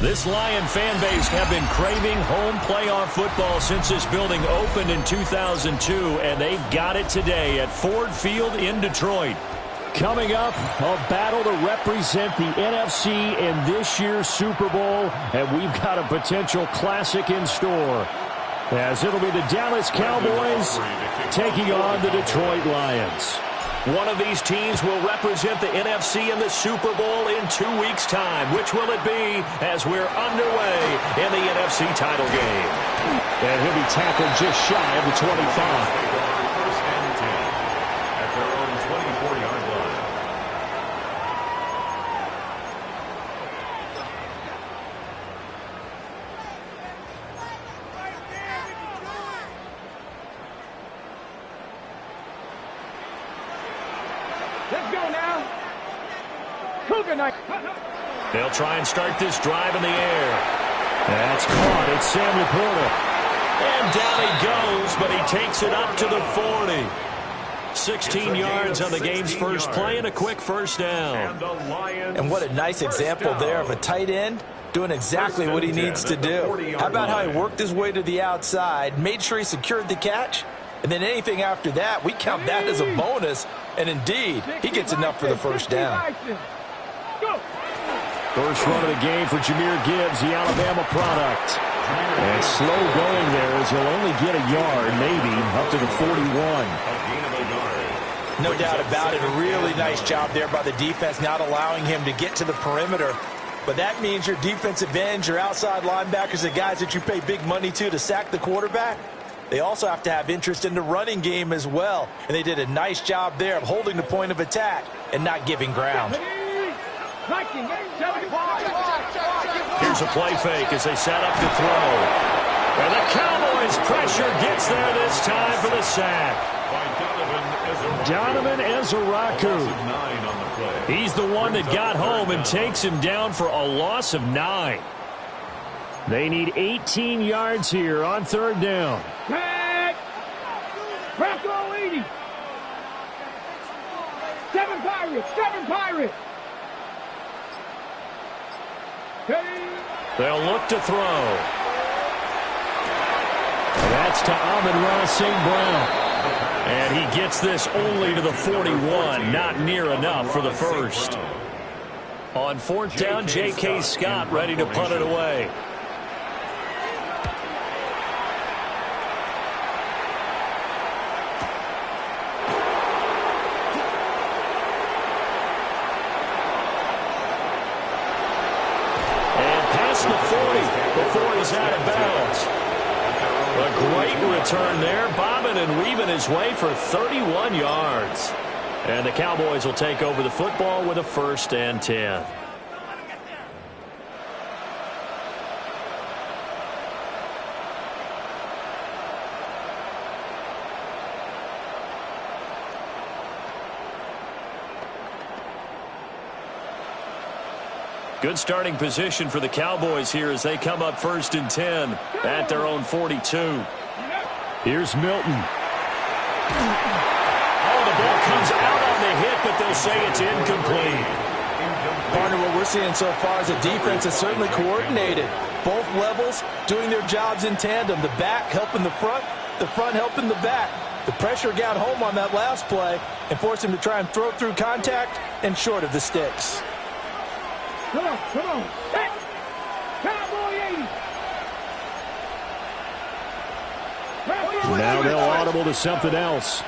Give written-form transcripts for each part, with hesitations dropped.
This Lion fan base have been craving home playoff football since this building opened in 2002, and they've got it today at Ford Field in Detroit. Coming up, a battle to represent the NFC in this year's Super Bowl, and we've got a potential classic in store, as it'll be the Dallas Cowboys taking on the Detroit Lions. One of these teams will represent the NFC in the Super Bowl in 2 weeks' time. Which will it be as we're underway in the NFC title game? And he'll be tackled just shy of the 25. First and 10 at their own 24-yard line. Let's go now. Cougar night. They'll try and start this drive in the air. That's caught. It's Sam Laporta. And down he goes, but he takes it up to the 40. 16 yards on the game's first play and a quick first down. And what a nice example there of a tight end doing exactly what he needs to do. How about how he worked his way to the outside, made sure he secured the catch, and then anything after that, we count that as a bonus. And indeed, he gets enough for the first down. First run of the game for Jahmyr Gibbs, the Alabama product. And slow going there as he'll only get a yard, maybe, up to the 41. No doubt about it. A really nice job there by the defense, not allowing him to get to the perimeter. But that means your defensive ends, your outside linebackers, the guys that you pay big money to sack the quarterback, they also have to have interest in the running game as well. And they did a nice job there of holding the point of attack and not giving ground. Here's a play fake as they set up to throw. And the Cowboys pressure gets there this time for the sack. Donovan Ezeraku. He's the one that got home and takes him down for a loss of 9. They need 18 yards here on third down. Bronco 80. 7 Pirates. 7 Pirates. They'll look to throw. That's to Amon-Ra St. Brown. And he gets this only to the 41. Not near enough for the first. On fourth down, J.K. Scott ready to punt it away. The 40 before he's out of bounds. A great return there, bobbing and weaving his way for 31 yards. And the Cowboys will take over the football with a 1st and 10. Good starting position for the Cowboys here as they come up 1st and 10 at their own 42. Here's Milton. Oh, the ball comes out on the hit, but they'll say it's incomplete. Partner, what we're seeing so far is the defense is certainly coordinated. Both levels doing their jobs in tandem. The back helping the front helping the back. The pressure got home on that last play and forced him to try and throw through contact and short of the sticks. Come on. Hey. Cowboy 80. Now they'll audible to something else.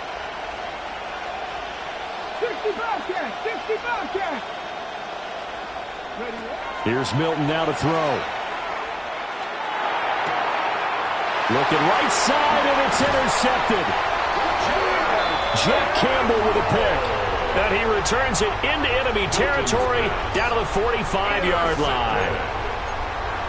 60 Bobcat. Here's Milton now to throw. Looking right side, and it's intercepted. Jack Campbell with a pick. And he returns it into enemy territory down to the 45-yard line.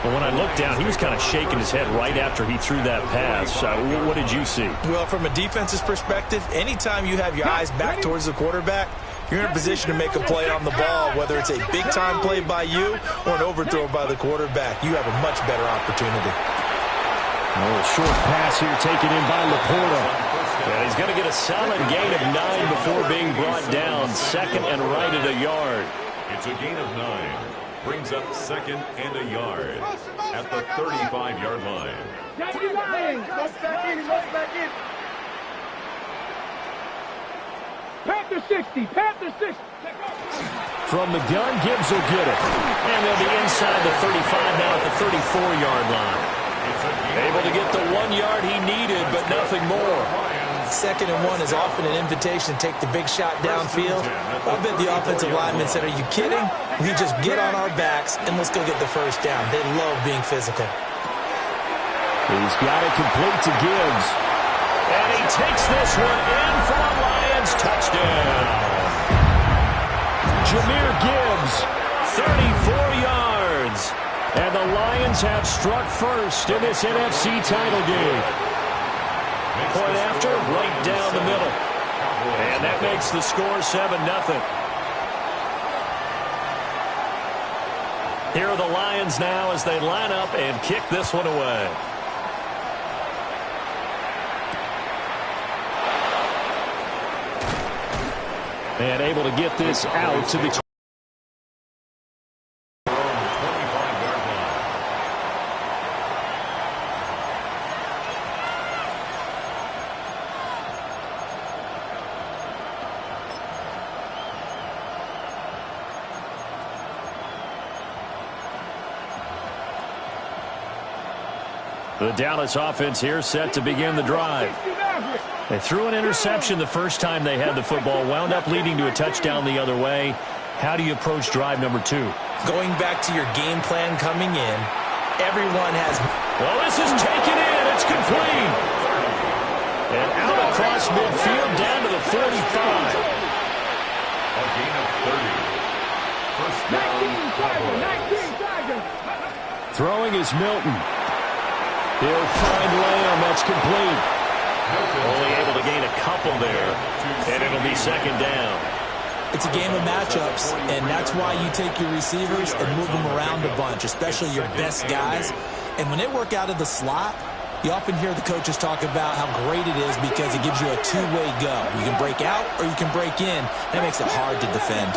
But when I looked down, he was kind of shaking his head right after he threw that pass. What did you see? Well, from a defense's perspective, anytime you have your eyes back towards the quarterback, you're in a position to make a play on the ball, whether it's a big-time play by you or an overthrow by the quarterback. You have a much better opportunity. A little short pass here taken in by Laporta. And he's going to get a solid gain of 9 before being brought down. 2nd and right at a yard. It's a gain of 9. brings up 2nd and a yard at the 35-yard line. Panther 60, Panther 60. From the gun, Gibbs will get it. And they'll be inside the 35 now at the 34-yard line. Able to get the 1 yard he needed, but nothing more. 2nd and 1 is often an invitation to take the big shot downfield. I bet the offensive lineman said, are you kidding? We just get on our backs and let's go get the first down. They love being physical. He's got it complete to Gibbs. And he takes this one in for a Lions touchdown. Jahmyr Gibbs, 34 yards. And the Lions have struck first in this NFC title game. Point after, right down the middle. And that makes the score 7-0. Here are the Lions now as they line up and kick this one away. And able to get this out to the The Dallas offense here set to begin the drive. They threw an interception the first time they had the football, wound up leading to a touchdown the other way. How do you approach drive number 2? Going back to your game plan coming in, everyone has... Well, this is taken in. It's complete. And out across midfield down to the 45. A gain of 30. First down. Throwing is Milton. He'll find Lamb. That's complete. Only able to gain a couple there. And it'll be 2nd down. It's a game of matchups, and that's why you take your receivers and move them around a bunch, especially your best guys. And when they work out of the slot, you often hear the coaches talk about how great it is because it gives you a two-way go. You can break out or you can break in. That makes it hard to defend.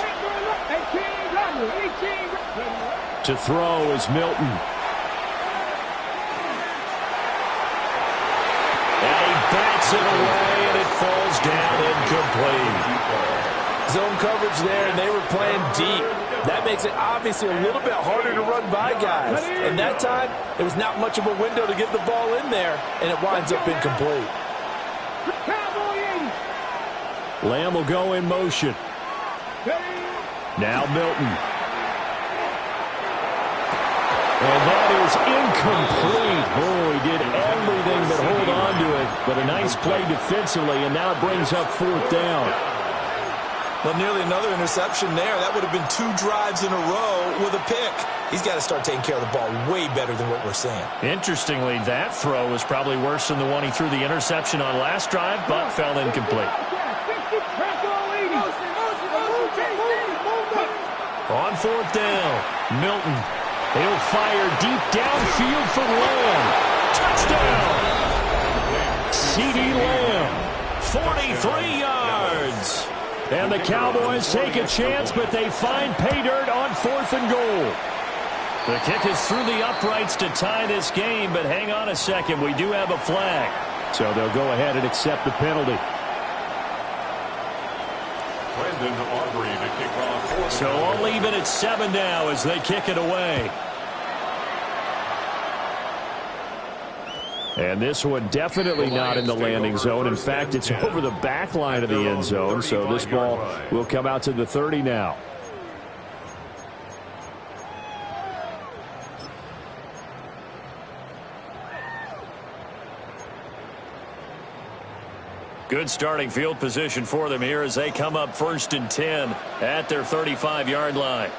To throw is Milton. Bats it away, and it falls down incomplete. Zone coverage there, and they were playing deep. That makes it obviously a little bit harder to run by guys. And that time, there was not much of a window to get the ball in there, and it winds up incomplete. Lamb will go in motion. Now Milton. And that is incomplete. Oh, he did everything but hold on to it. But a nice play defensively, and now it brings up 4th down. Well, nearly another interception there. That would have been 2 drives in a row with a pick. He's got to start taking care of the ball way better than what we're seeing. Interestingly, that throw was probably worse than the one he threw the interception on last drive, but fell incomplete. On 4th down, Milton. He'll fire deep downfield for Lamb. Touchdown! CeeDee Lamb, 43 yards. And the Cowboys take a chance, but they find pay dirt on 4th and goal. The kick is through the uprights to tie this game, but hang on a second. We do have a flag. So they'll go ahead and accept the penalty. Brandon Aubrey to kick off. So all even at 7 now as they kick it away. And this one definitely not in the landing zone. In fact, it's over the back line of the end zone. So this ball will come out to the 30 now. Good starting field position for them here as they come up 1st and 10 at their 35-yard line.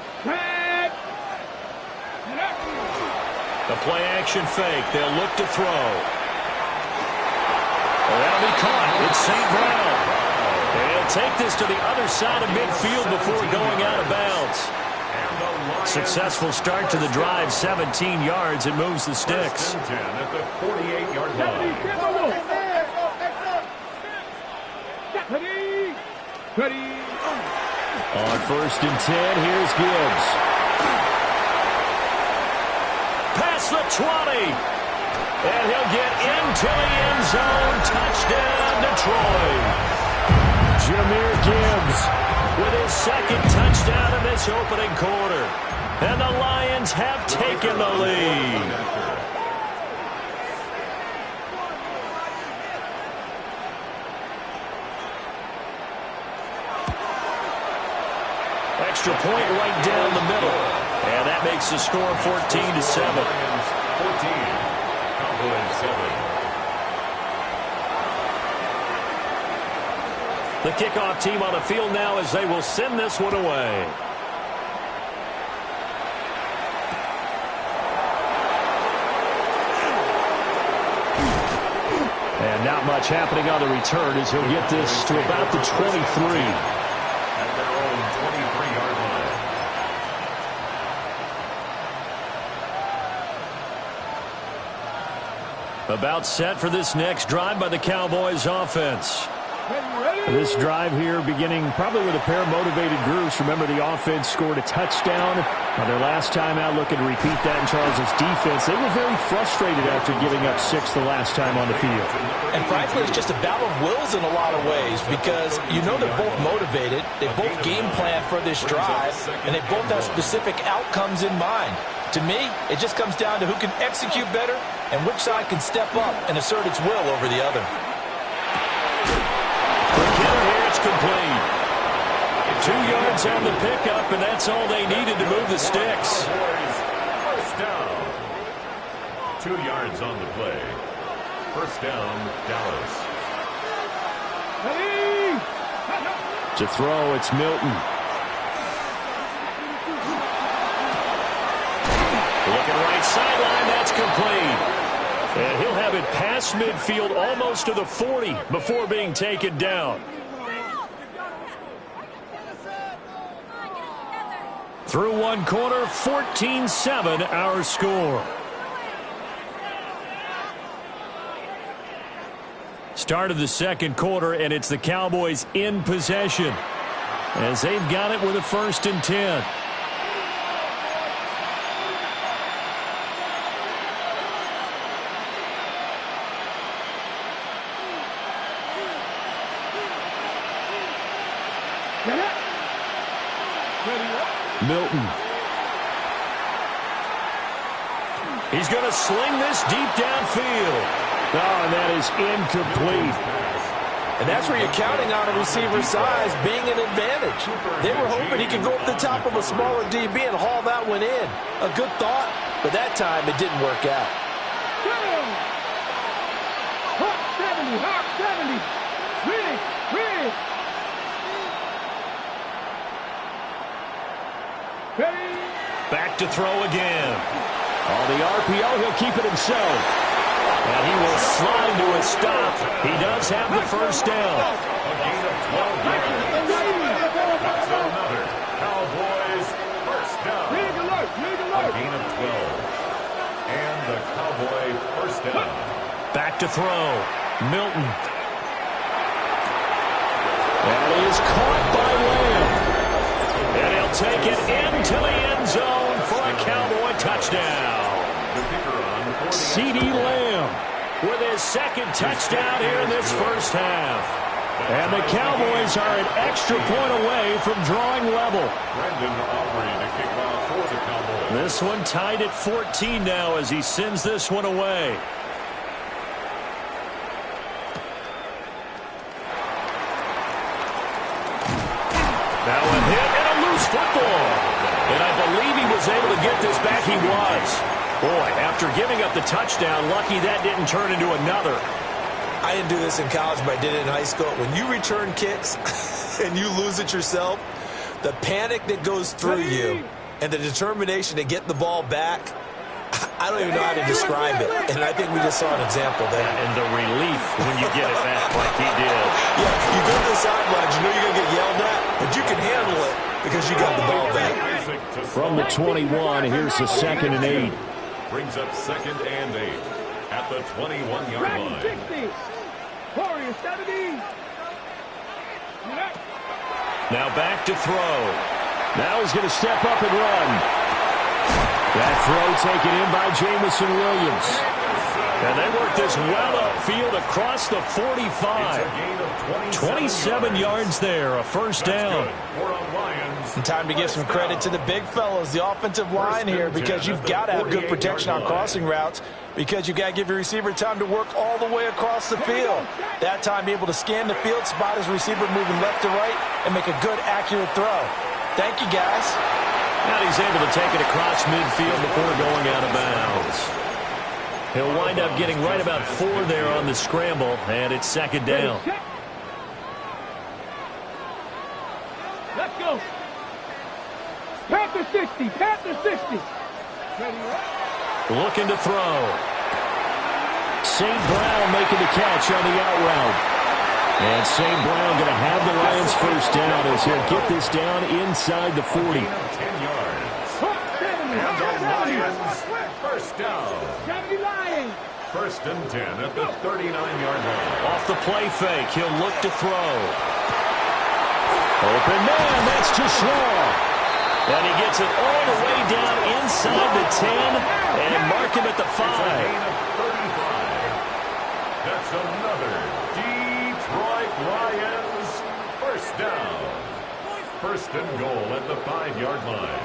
The play action fake. They'll look to throw. That'll be caught. It's St. Brown. They'll take this to the other side of midfield before going out of bounds. Successful start to the drive, 17 yards, and moves the sticks. At the 48-yard line. Ready. On 1st and 10, here's Gibbs. Across the 20. And he'll get into the end zone. Touchdown, Detroit. Jahmyr Gibbs with his second touchdown in this opening quarter. And the Lions have taken the lead. Extra point right down the middle. And that makes the score 14-7. 14. Cowboys 7. The kickoff team on the field now as they will send this one away. And not much happening on the return as he'll get this to about the 23. At their own 23-yard line. About set for this next drive by the Cowboys offense. This drive here beginning probably with a pair of motivated groups. Remember, the offense scored a touchdown on their last time out. Looking to repeat that in Charles' defense. They were very frustrated after giving up 6 the last time on the field. And frankly, it's just a battle of wills in a lot of ways because you know they're both motivated. They both game plan for this drive, and they both have specific outcomes in mind. To me, it just comes down to who can execute better and which side can step up and assert its will over the other. Here it's complete. 2 yards on the pickup, and that's all they needed to move the sticks. First down. 2 yards on the play. First down, Dallas. To throw, it's Milton. Looking right sideline, that's complete. And he'll have it past midfield almost to the 40 before being taken down. Through one quarter, 14-7 our score. Start of the second quarter, and it's the Cowboys in possession as they've got it with a 1st and 10. Milton. He's going to sling this deep downfield. Oh, and that is incomplete. And that's where you're counting on a receiver's size being an advantage. They were hoping he could go up the top of a smaller DB and haul that one in. A good thought, but that time it didn't work out. Hot 70, hot 70. Ready, ready. Back to throw again. On the RPO, he'll keep it himself. And he will slide to a stop. He does have the first down. A gain of 12 yards. That's another Cowboys first down. A gain of 12. And the Cowboy first down. Back to throw. Milton. That is caught by Lamb. And he'll take it into the end zone for a Cowboy touchdown. CeeDee Lamb with his second touchdown here in this first half. And the Cowboys are an extra point away from drawing level. Brendan Aubrey to kick off for the Cowboys. This one tied at 14 now as he sends this one away. Now a hit and a loose football. And I believe he was able to get this back. He was. Boy, after giving up the touchdown, lucky that didn't turn into another. I didn't do this in college, but I did it in high school. When you return kicks and you lose it yourself, the panic that goes through you and the determination to get the ball back, I don't even know how to describe it. And I think we just saw an example there. And the relief when you get it back like he did. Yeah, you go to the sidelines, you know you're going to get yelled at, but you can handle it because you got the ball back. From the 21, here's the 2nd and 8. Brings up 2nd and 8 at the 21-yard line. 60. Warriors 70. Now back to throw. Now he's going to step up and run. That throw taken in by Jamison Williams. And they work this well upfield across the 45. 27 yards there, a first down. And time to give some credit to the big fellows, the offensive line here, because you've got to have good protection on crossing routes, because you've got to give your receiver time to work all the way across the field. That time, be able to scan the field, spot his receiver moving left to right, and make a good, accurate throw. Thank you, guys. Now he's able to take it across midfield before going out of bounds. He'll wind up getting right about 4 there on the scramble, and it's second down. Let's go. Panther 60. Panther 60. Looking to throw. St. Brown making the catch on the out route. And St. Brown going to have the Lions first down as he'll get this down inside the 40. 10 yards. And the Lions first down. 70 Lions. First and 10 at the 39-yard line. Off the play fake, he'll look to throw. Open man, that's too slow. And he gets it all the way down inside the 10 and mark him at the 5. That's another Detroit Lions first down. First and goal at the 5-yard line.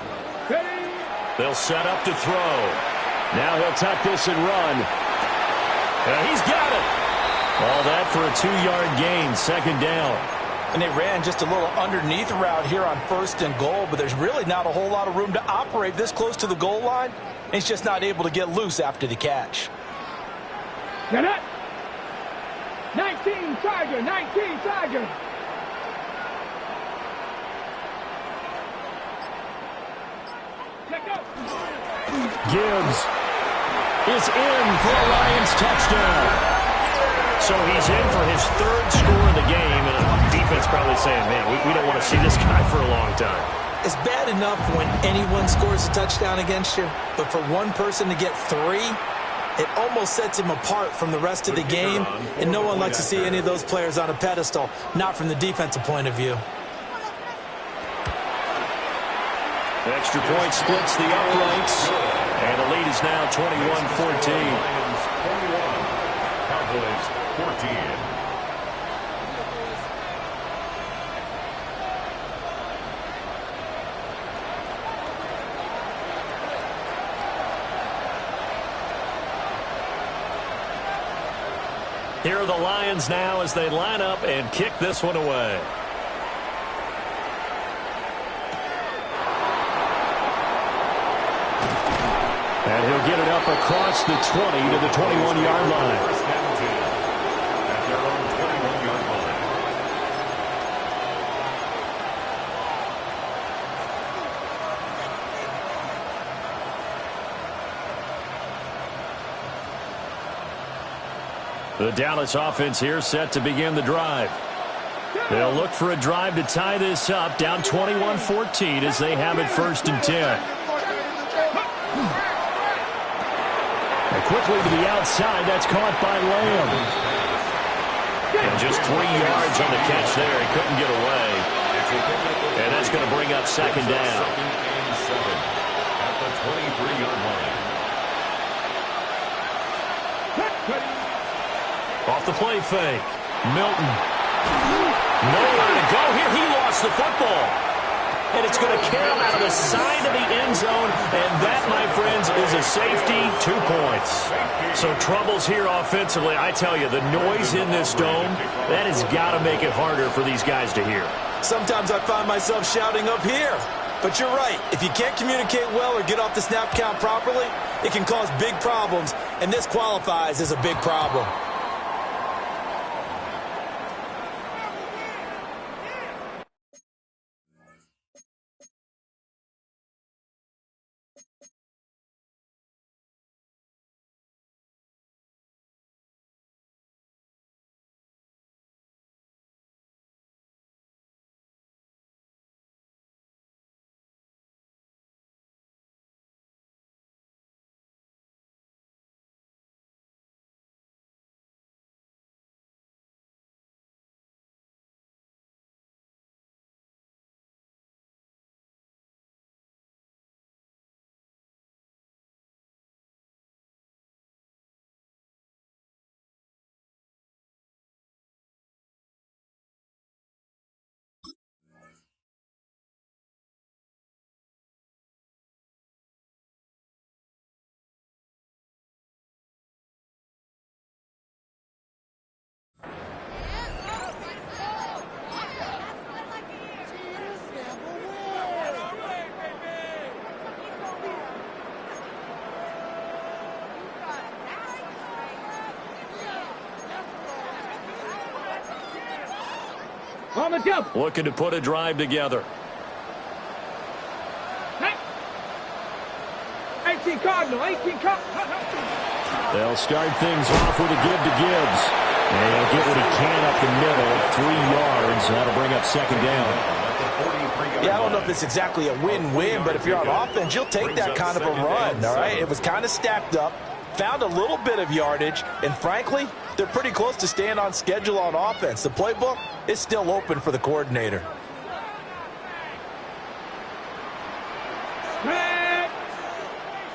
They'll set up to throw. Now he'll tuck this and run. And he's got it. All that for a 2-yard gain, second down. And they ran just a little underneath route here on first and goal, but there's really not a whole lot of room to operate this close to the goal line. And he's just not able to get loose after the catch. Get it. 19 Tiger. 19 Tiger. Gibbs is in for a Lions touchdown. So he's in for his 3rd score of the game, and the defense probably saying, man, we don't want to see this guy for a long time. It's bad enough when anyone scores a touchdown against you, but for one person to get 3, it almost sets him apart from the rest of the game, and no one likes to see any of those players on a pedestal, not from the defensive point of view. The extra point splits the uprights, and the lead is now 21-14. Cowboys 14. Here are the Lions now as they line up and kick this one away. And he'll get it up across the 20 to the 21-yard line. First and 10 at their own 21-yard line. The Dallas offense here set to begin the drive. They'll look for a drive to tie this up, down 21-14 as they have it first and 10. And quickly to the outside, that's caught by Lamb. And just 3 yards on the catch there. He couldn't get away. And that's going to bring up second down. Second and 7 at the 23-yard line. Off the play fake. Milton. Nowhere to go here. He lost the football. And it's going to carry him out of the side of the end zone. And that, my friends, is a safety, 2 points. So troubles here offensively. I tell you, the noise in this dome, that has got to make it harder for these guys to hear. Sometimes I find myself shouting up here. But you're right. If you can't communicate well or get off the snap count properly, it can cause big problems. And this qualifies as a big problem. On the double. Looking to put a drive together. 18 Cardinal. 18 Cardinal. They'll start things off with a give to Gibbs. And he'll get what he can up the middle. 3 yards. That'll bring up second down. Yeah, I don't know if it's exactly a win-win, but if you're on offense, you'll take that kind of a run, all right? It was kind of stacked up, found a little bit of yardage, and frankly, they're pretty close to staying on schedule on offense. The playbook is still open for the coordinator. Red.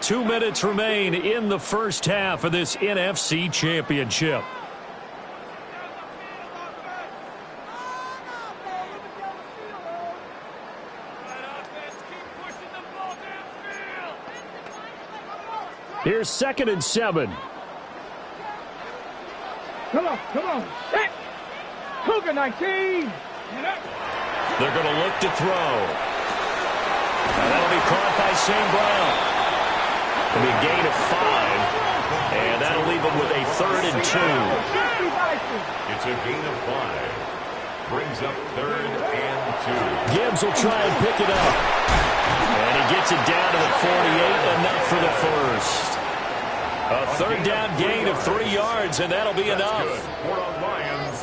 2 minutes remain in the first half of this NFC Championship. Here's 2nd and 7. Come on. Set. Cougar 19. They're going to look to throw. And that'll be caught by St. Brown. It'll be a gain of 5. And that'll leave them with a 3rd and 2. It's a gain of 5. Brings up 3rd and 2. Gibbs will try and pick it up. And he gets it down to the 48, enough for the first. A 3rd down gain of 3 yards, and that'll be enough.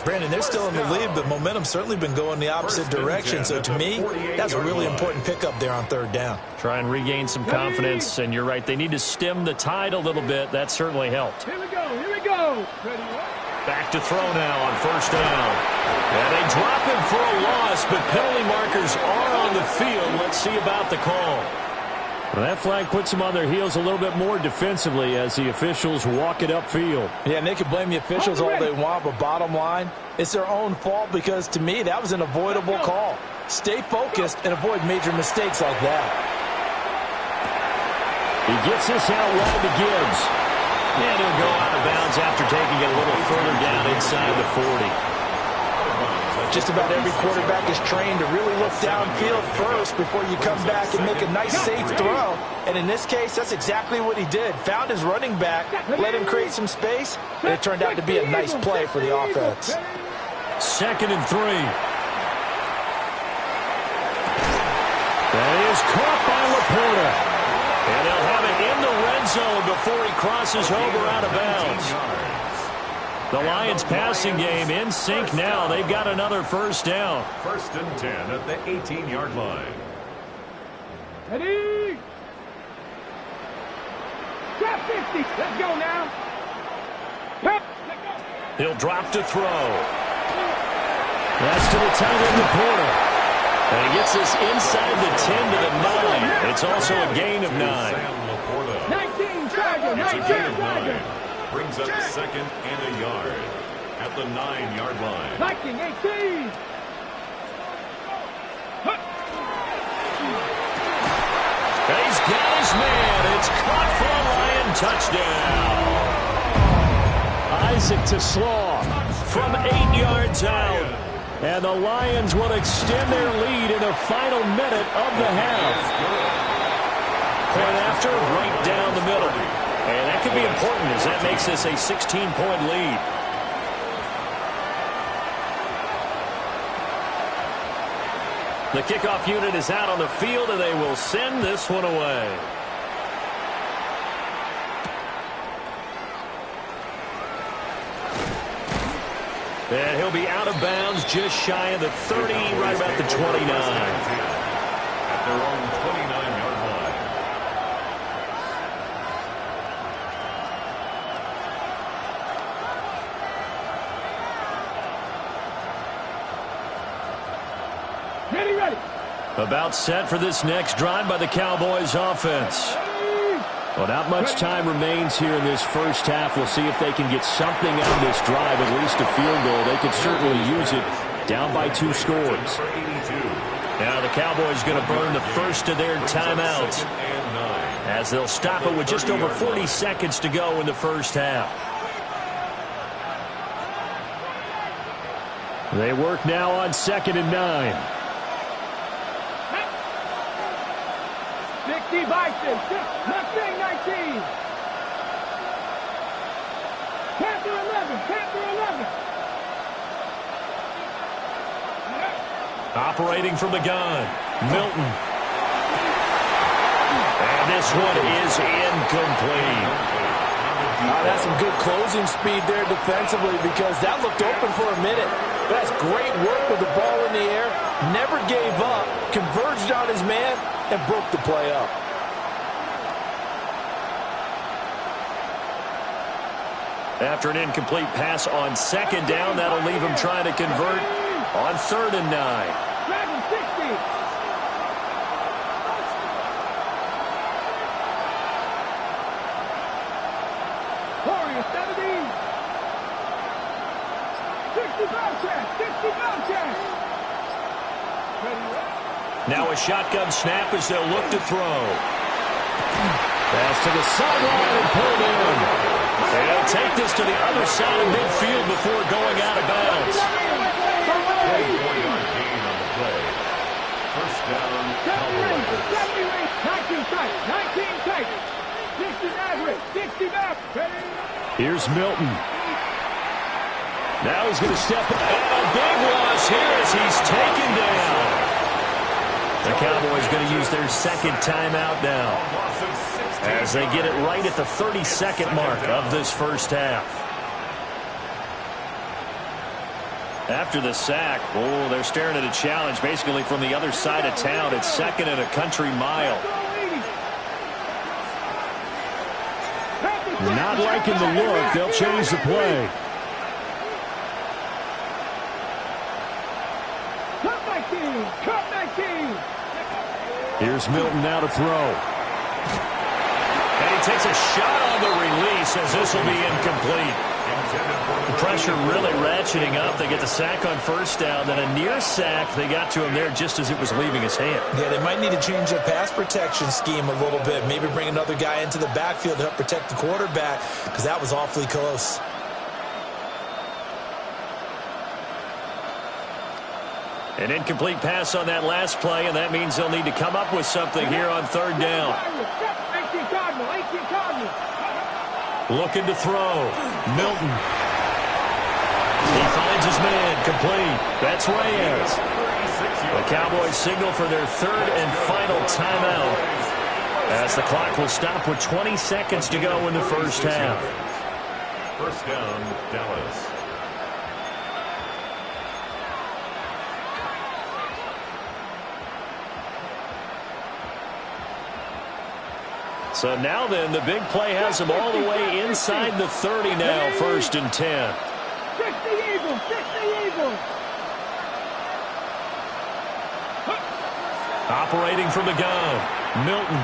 Brandon, they're still in the lead, but momentum's certainly been going the opposite direction. So to me, that's a really important pickup there on 3rd down. Try and regain some confidence, and you're right. They need to stem the tide a little bit. That certainly helped. Here we go. Ready. Back to throw now on 1st down. And they drop him for a loss, but penalty markers are on the field. Let's see about the call. Well, that flag puts them on their heels a little bit more defensively as the officials walk it upfield. Yeah, and they can blame the officials all they want, but bottom line, it's their own fault because, to me, that was an avoidable call. Stay focused and avoid major mistakes like that. He gets this out wide to Gibbs. And he'll go out of bounds after taking it a little further down inside the 40. Just about every quarterback is trained to really look downfield first before you come back and make a nice, safe throw. And in this case, that's exactly what he did. Found his running back, let him create some space, and it turned out to be a nice play for the offense. 2nd and 3. That is caught by Laporta. And they'll have it in the red zone before he crosses over out of bounds. The Lions passing game in sync now. They've got another 1st down. 1st and 10 at the 18-yard line. Ready. Drop 50. Let's go now. He'll drop to throw. That's to the tight end, Laporta. And he gets this inside the 10 to the 9. It's also a gain of 9. 19 Tiger. It's a 19 gain of 9. Tiger. Brings up 2nd and a yard at the 9-yard line. Viking 18. He's got his man. It's caught for a Lion touchdown. Isaac to Slaw From 8 yards out. And the Lions will extend their lead in the final minute of the half. Point after, right down the middle. And that could be important as that makes this a 16-point lead. The kickoff unit is out on the field, and they will send this one away. And he'll be out of bounds just shy of the 30, right about the 29. At their own 29-yard line. Ready. About set for this next drive by the Cowboys offense. Well, not much time remains here in this first half. We'll see if they can get something out of this drive, at least a field goal. They could certainly use it down by 2 scores. Now the Cowboys going to burn the first of their timeouts as they'll stop it with just over 40 seconds to go in the first half. They work now on 2nd and 9. 60 Bison. Mustang 19. Panther 11. Operating from the gun, Milton. And this one is incomplete. That's some good closing speed there defensively because that looked open for a minute. That's great work with the ball in the air. Never gave up, converged on his man, and broke the play up. After an incomplete pass on second down, that'll leave him trying to convert on 3rd and 9. Dragon 60. Warrior 70. 60-pound check. 60-pound check. Now a shotgun snap as they'll look to throw. Pass to the sideline and pulled in. They'll take this to the other side of midfield before going out of bounds. 4-yard gain on the play. First down, Cowboys. 19 tight. 19 tight. 60 average. 60 back. Here's Milton. Now he's going to step up. And a big loss here as he's taken down. The Cowboys going to use their second timeout now as they get it right at the 32nd mark of this first half. After the sack, they're staring at a challenge basically from the other side of town. It's 2nd and a country mile. Not liking the look. They'll change the play. Cut back team. Here's Milton now to throw. And he takes a shot on the release as this will be incomplete. The pressure really ratcheting up. They get the sack on first down. Then a near sack. They got to him there just as it was leaving his hand. Yeah, they might need to change their pass protection scheme a little bit. Maybe bring another guy into the backfield to help protect the quarterback because that was awfully close. An incomplete pass on that last play, and that means they'll need to come up with something here on 3rd down. 18 Cardinal. Looking to throw. Milton. He finds his man. Complete. That's Reyes. The Cowboys signal for their 3rd and final timeout as the clock will stop with 20 seconds to go in the first half. First down, Dallas. So now then, the big play has them all the way inside the 30 now, 1st and 10. 60 Eagles. 60 Eagles. Operating from the gun, Milton.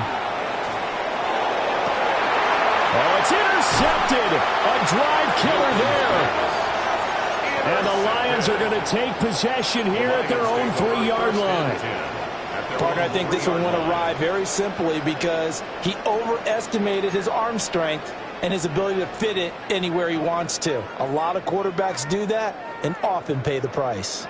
Oh, it's intercepted. A drive killer there. And the Lions are going to take possession here at their own 3-yard line. Partner, I think this one went awry very simply because he overestimated his arm strength and his ability to fit it anywhere he wants to. A lot of quarterbacks do that and often pay the price.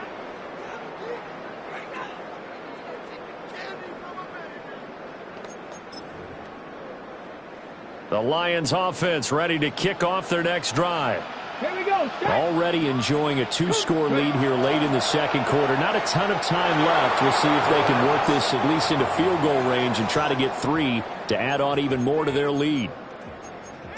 The Lions offense ready to kick off their next drive. Here we go. Already enjoying a 2-score lead here late in the second quarter. Not a ton of time left. We'll see if they can work this at least into field goal range and try to get 3 to add on even more to their lead.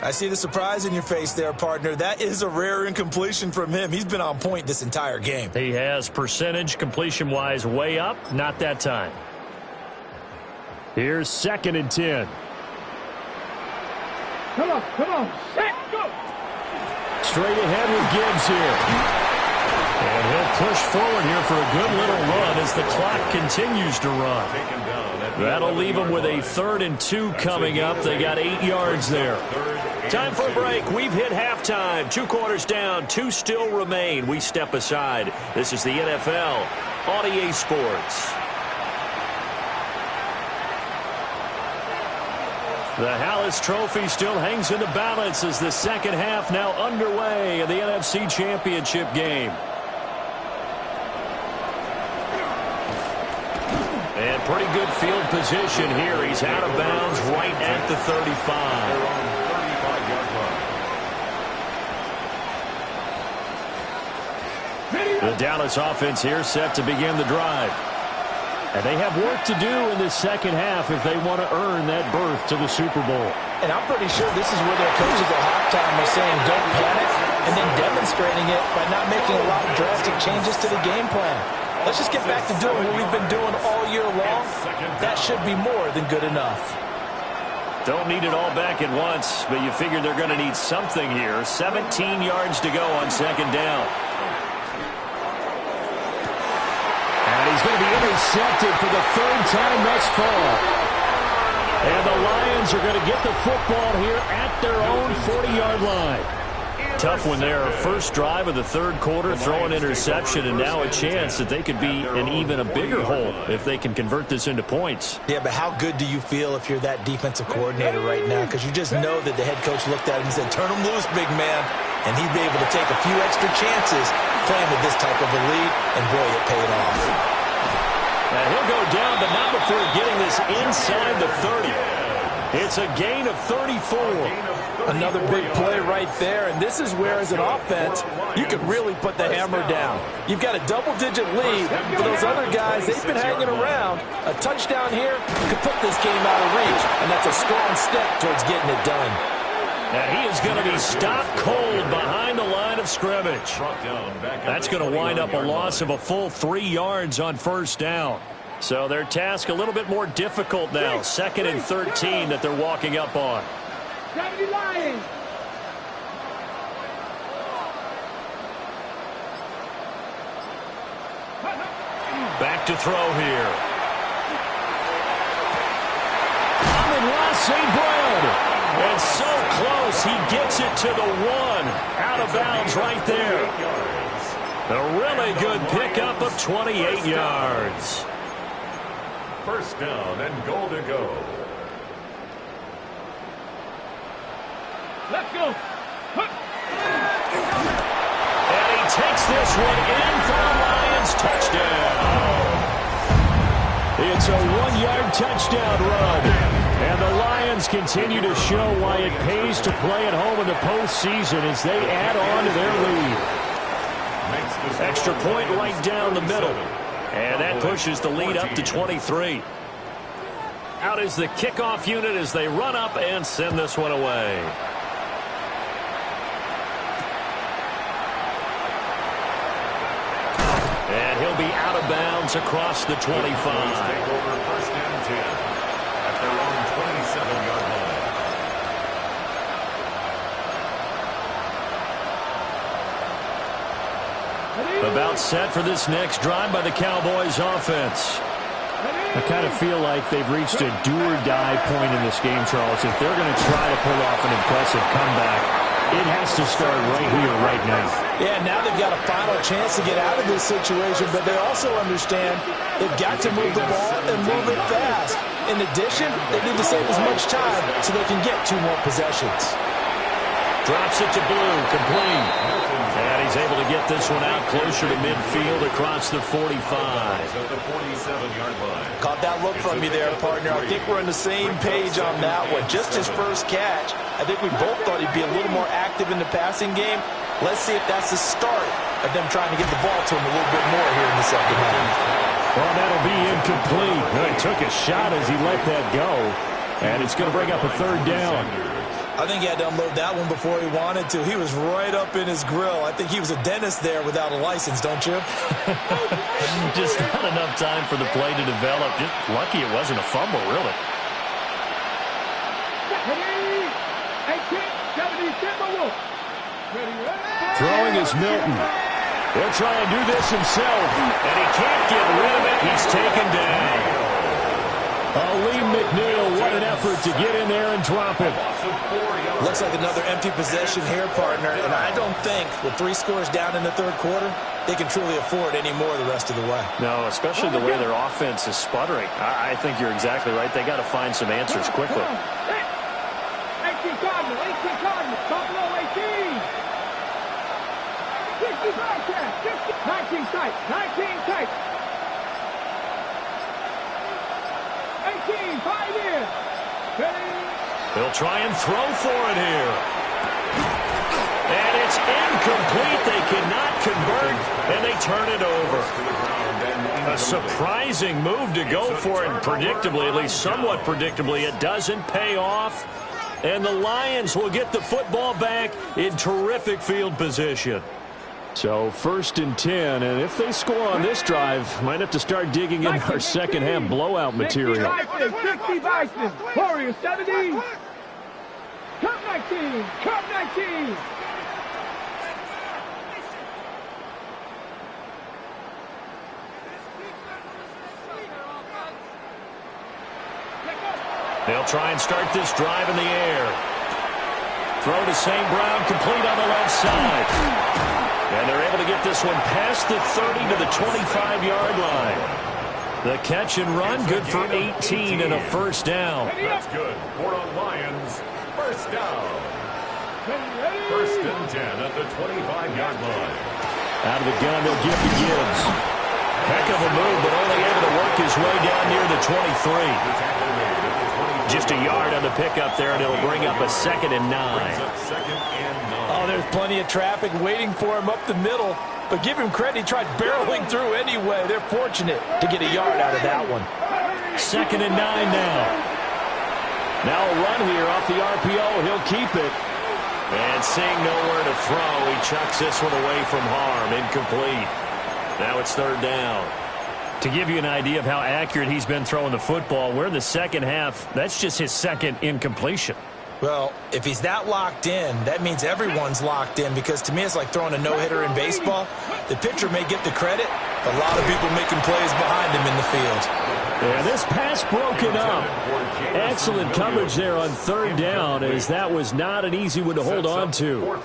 I see the surprise in your face there, partner. That is a rare incompletion from him. He's been on point this entire game. He has percentage completion-wise way up. Not that time. Here's 2nd and 10. Come on. Set, go. Straight ahead with Gibbs here. And he'll push forward here for a good little run as the clock continues to run. That'll leave them with a 3rd and 2 coming up. They got 8 yards there. Time for a break. We've hit halftime. 2 quarters down. 2 still remain. We step aside. This is the NFL on EA Sports. The Hallis Trophy still hangs in the balance as the second half now underway in the NFC Championship game. And pretty good field position here. He's out of bounds right at the 35. Ready, The Dallas offense here set to begin the drive. And they have work to do in this second half if they want to earn that berth to the Super Bowl. And I'm pretty sure this is where their coaches at halftime were saying don't panic, and then demonstrating it by not making a lot of drastic changes to the game plan. Let's just get back to doing what we've been doing all year long. That should be more than good enough. Don't need it all back at once, but you figure they're going to need something here. 17 yards to go on second down. And he's going to be intercepted for the third time thus far. And the Lions are going to get the football here at their own 40-yard line. Tough one there. First drive of the third quarter, throw an interception, and now a chance that they could be in even a bigger hole if they can convert this into points. Yeah, but how good do you feel if you're that defensive coordinator right now? Because you just know that the head coach looked at him and said, turn him loose, big man. And he'd be able to take a few extra chances playing with this type of a lead, and boy, it paid off. Now he'll go down, but not before getting this inside the 30. It's a gain of 34. Another big play right there, and this is where, as an offense, you can really put the hammer down. You've got a double-digit lead. For those other guys, they've been hanging around. A touchdown here could put this game out of reach, and that's a strong step towards getting it done. Now he is going to be stopped cold behind the line of scrimmage. That's going to wind up a loss of a full 3 yards on first down. So their task a little bit more difficult now. 2nd and 13 that they're walking up on. 70 Lions. Back to throw here. Amon-Ra St. Brown. And so close, he gets it to the 1. Out of bounds right there. A really good pickup of 28 yards. First down and goal to go. Let's go. And he takes this one in for a Lions touchdown. It's a 1-yard touchdown run. And the Lions continue to show why it pays to play at home in the postseason as they add on to their lead. Extra point right down the middle. And that pushes the lead up to 23. Out is the kickoff unit as they run up and send this one away. And he'll be out of bounds across the 25. Take over first and 10 at their own 27-yard line. About set for this next drive by the Cowboys offense. I kind of feel like they've reached a do-or-die point in this game, Charles. If they're going to try to pull off an impressive comeback, it has to start right here, right now. Yeah, now they've got a final chance to get out of this situation, but they also understand they've got to move the ball and move it fast. In addition, they need to save as much time so they can get 2 more possessions. Drops it to Blue, complete. And he's able to get this one out closer to midfield across the 45. At the 47-yard line. Caught that look from you there, partner. I think we're on the same page on that one. Just his first catch. I think we both thought he'd be a little more active in the passing game. Let's see if that's the start of them trying to get the ball to him a little bit more here in the second half. Well, that'll be incomplete. He took a shot as he let that go. And it's going to bring up a third down. I think he had to unload that one before he wanted to. He was right up in his grill. I think he was a dentist there without a license, don't you? Just not enough time for the play to develop. Just lucky it wasn't a fumble, really. 70, Timberwolf. Throwing is Milton. He'll try and do this himself. And he can't get rid of it. He's taken down. Lee McNeil, what an effort to get in there and drop it. Looks like another empty possession here, partner. And I don't think, with 3 scores down in the third quarter, they can truly afford any more the rest of the way. No, especially the way their offense is sputtering. I think you're exactly right. They got to find some answers quickly. 18 Cardinals, 18 Cardinals, Buffalo 18. 65 cash, 19 tight, 19 tight. 18, 5 in. They'll try and throw for it here. And it's incomplete. They cannot convert, and they turn it over. A surprising move to go for it, and predictably, at least somewhat predictably, it doesn't pay off. And the Lions will get the football back in terrific field position. So 1st and 10, and if they score on this drive, might have to start digging in our second half blowout material. 60 Bison, Warriors 70. Cup 19, Cup 19. They'll try and start this drive in the air. Throw to St. Brown, complete on the left side. And they're able to get this one past the 30 to the 25-yard line. The catch and run, good for 18 and a first down. That's good. For the Lions, first down. 1st and 10 at the 25-yard line. Out of the gun, they'll give to Gibbs. Heck of a move, but only able to work his way down near the 23. Just a yard on the pickup there, and it'll bring up a 2nd and 9. Oh, there's plenty of traffic waiting for him up the middle. But give him credit, he tried barreling through anyway. They're fortunate to get a yard out of that one. 2nd and 9 now. Now a run here off the RPO. He'll keep it. And seeing nowhere to throw, he chucks this one away from harm. Incomplete. Now it's 3rd down. To give you an idea of how accurate he's been throwing the football, we're in the second half. That's just his 2nd incompletion. Well, if he's that locked in, that means everyone's locked in, because to me it's like throwing a no-hitter in baseball. The pitcher may get the credit, but a lot of people making plays behind him in the field. Yeah, this pass broken up. Excellent coverage there on 3rd down, as that was not an easy one to hold on to.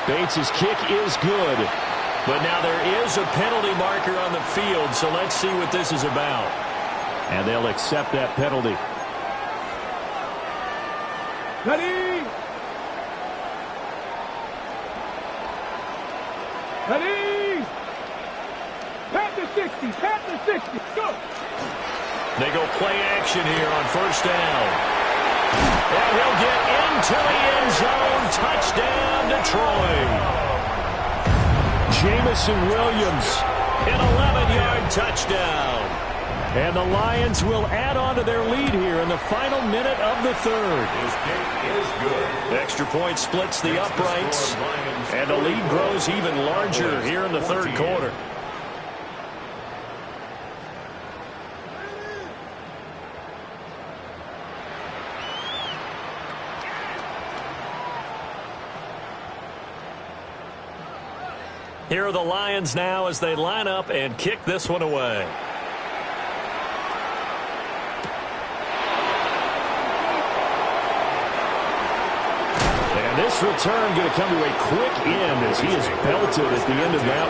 Bates' kick is good. But now there is a penalty marker on the field, so let's see what this is about. And they'll accept that penalty. Ready? Ready? Pat the 60, pat the 60, go! They go play action here on 1st down. And he'll get into the end zone. Touchdown, Detroit. Jamison Williams, an 11-yard touchdown. And the Lions will add on to their lead here in the final minute of the 3rd. His kick is good. Extra point splits the uprights, and the lead grows even larger here in the 3rd quarter. Here are the Lions now as they line up and kick this one away. And this return going to come to a quick end as he is belted at the end of that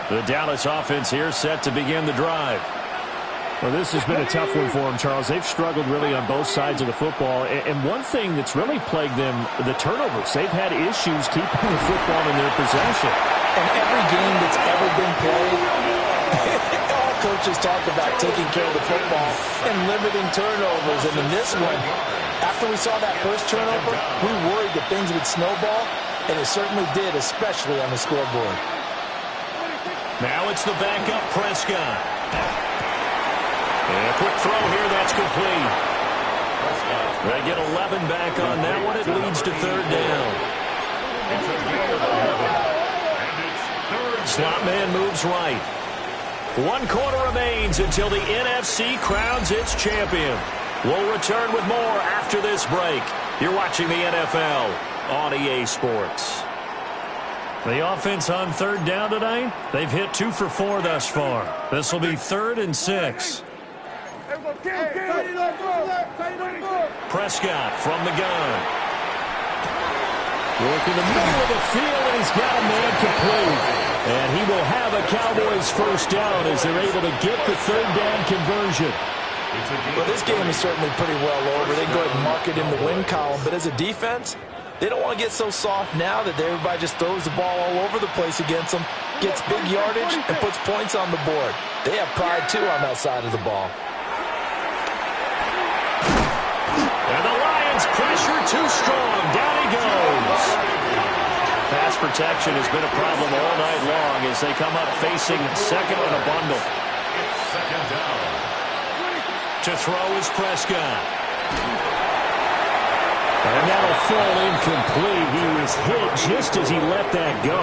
one. The Dallas offense here set to begin the drive. Well, this has been a tough one for them, Charles. They've struggled really on both sides of the football. And one thing that's really plagued them, the turnovers. They've had issues keeping the football in their possession. And every game that's ever been played, all coaches talk about taking care of the football and limiting turnovers. And in this one, after we saw that first turnover, we worried that things would snowball, and it certainly did, especially on the scoreboard. Now it's the backup Prescott. And a quick throw here, that's complete. They get 11 back on that one. It leads to 3rd down. Slot man moves right. 1 quarter remains until the NFC crowns its champion. We'll return with more after this break. You're watching the NFL on EA Sports. The offense on 3rd down tonight, they've hit 2 for 4 thus far. This will be 3rd and 6. Prescott from the gun. Working the middle of the field, and he's got a man complete. And he will have a Cowboys first down as they're able to get the 3rd down conversion. Well, this game is certainly pretty well over. They can go ahead and mark it in the win column. But as a defense, they don't want to get so soft now that everybody just throws the ball all over the place against them, gets big yardage, and puts points on the board. They have pride, too, on that side of the ball. And the Lions pressure too strong. Down he goes. Pass protection has been a problem all night long as they come up facing second and a bundle. It's second down. To throw is Prescott. And that'll fall incomplete. He was hit just as he let that go.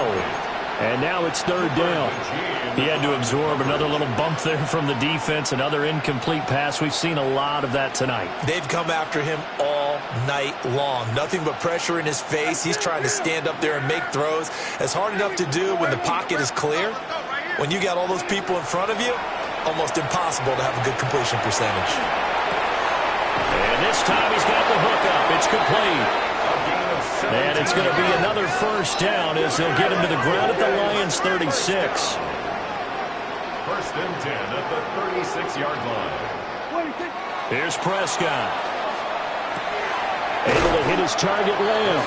And now it's third down. He had to absorb another little bump there from the defense, another incomplete pass. We've seen a lot of that tonight. They've come after him all night long. Nothing but pressure in his face. He's trying to stand up there and make throws. It's hard enough to do when the pocket is clear. When you got all those people in front of you, almost impossible to have a good completion percentage. And this time he's got the hook up. It's complete. And it's going to be another first down as they'll get him to the ground at the Lions' 36. First and 10 at the 36-yard line. Here's Prescott. Able to hit his target, Lamb.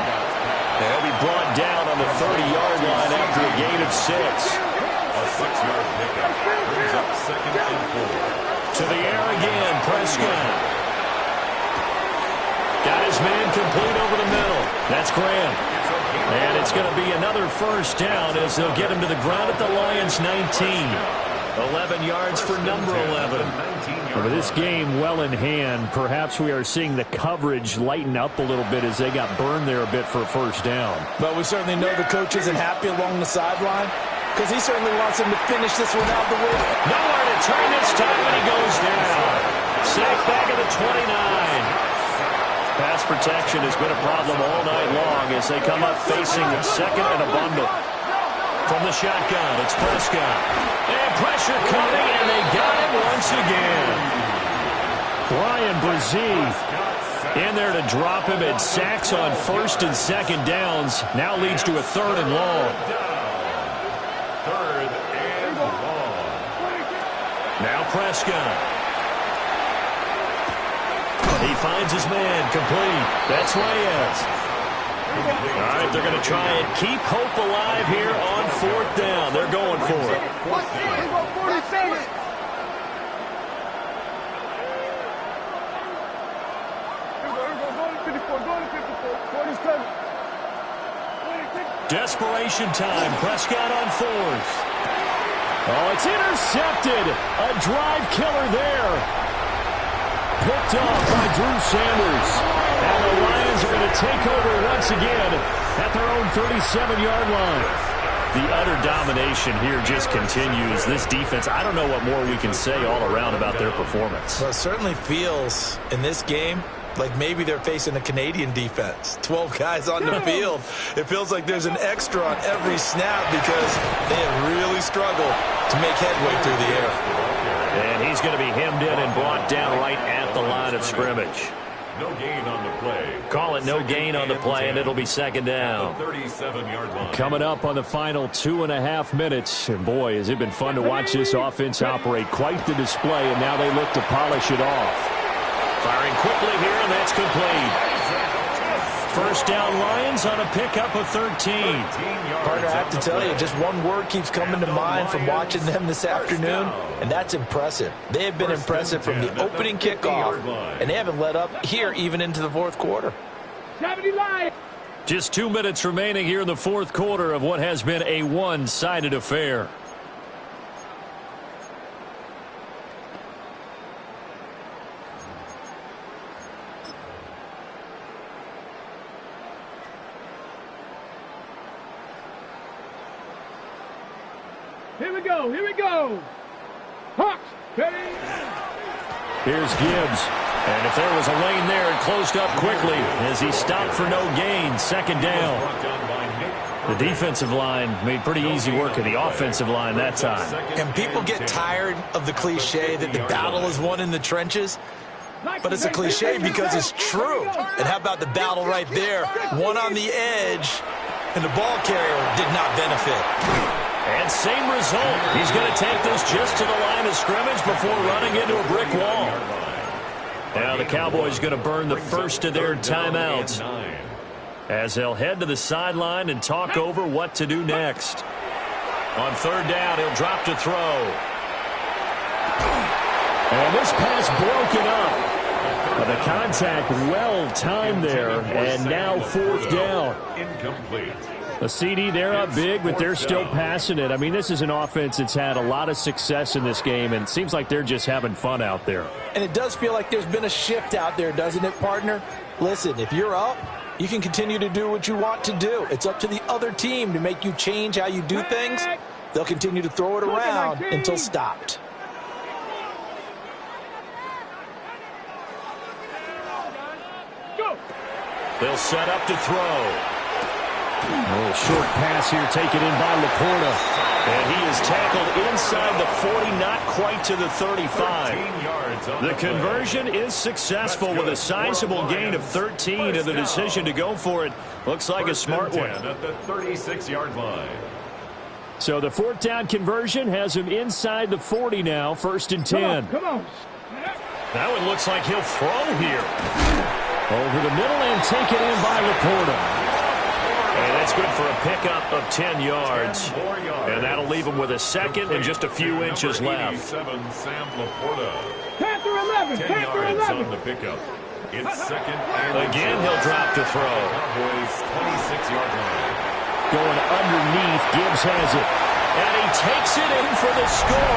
He'll be brought down on the 30-yard line after a gain of 6. A 6-yard pickup brings up second and 4. To the air again, Prescott. Got his man complete over the middle. That's Graham. And it's going to be another first down as they'll get him to the ground at the Lions' 19. 11 yards for number 11. With this game well in hand, perhaps we are seeing the coverage lighten up a little bit as they got burned there a bit for a first down. But we certainly know the coach isn't happy along the sideline because he certainly wants him to finish this one out the way. Nowhere to turn this time, and he goes down. Sacked back at the 29. Pass protection has been a problem all night long as they come up facing a second and a bundle. From the shotgun, it's Prescott. And pressure coming, and they got him once again. Brian Brzee in there to drop him, and sacks on first and second downs. Now leads to a third and long. Third and long. Now Prescott. He finds his man complete. That's Reyes. All right, they're going to try and keep hope alive here on fourth down. They're going for it. Desperation time. Prescott on fourth. Oh, it's intercepted. A drive killer there. Picked off by Drew Sanders. And the Lions are going to take over once again at their own 37-yard line. The utter domination here just continues. This defense, I don't know what more we can say all around about their performance. Well, it certainly feels in this game like maybe they're facing a Canadian defense. 12 guys on the field. It feels like there's an extra on every snap because they have really struggled to make headway through the air. And he's going to be hemmed in and brought down right at the line of scrimmage. No gain on the play. Call it no gain on the play, and it'll be second down. 37-yard line. Coming up on the final 2.5 minutes. And boy, has it been fun to watch this offense operate. Quite the display, and now they look to polish it off. Firing quickly here, and that's complete. First down Lions on a pickup of 13. Partner, I have to tell you, just one word keeps coming to mind from watching them this afternoon, and that's impressive. They have been impressive from the opening kickoff, and they haven't let up here even into the fourth quarter. Just 2 minutes remaining here in the fourth quarter of what has been a one-sided affair. Here we go, here we go. Hawks, ready? Here's Gibbs. And if there was a lane there, it closed up quickly as he stopped for no gain. Second down. The defensive line made pretty easy work of the offensive line that time. And people get tired of the cliche that the battle is won in the trenches. But it's a cliche because it's true. And how about the battle right there? One on the edge, and the ball carrier did not benefit. And same result. He's going to take this just to the line of scrimmage before running into a brick wall. Now the Cowboys going to burn the first of their timeouts as they'll head to the sideline and talk over what to do next. On third down, he'll drop to throw. And this pass broken up. The contact well timed there, and now 4th down. Incomplete. A CD, they're up big, but they're still passing it. I mean, this is an offense that's had a lot of success in this game, and it seems like they're just having fun out there. And it does feel like there's been a shift out there, doesn't it, partner? Listen, if you're up, you can continue to do what you want to do. It's up to the other team to make you change how you do things. They'll continue to throw it around until stopped. They'll set up to throw. Oh, short pass here taken in by Laporta. And he is tackled inside the 40, not quite to the 35. The conversion is successful with a sizable gain of 13, and the decision to go for it looks like a smart one. At the 36-yard line. So the 4th down conversion has him inside the 40 now, 1st and 10. Come on. That one looks like he'll throw here. Over the middle and taken in by Laporta. And that's good for a pickup of 10 yards. And that'll leave him with a second and just a few inches left. 87, Sam Laporta. Panther 11. 10 Panther yards 11. on the pickup. It's 2nd and Again, he'll drop to throw. Cowboys 26-yard line. Going underneath, Gibbs has it. And he takes it in for the score.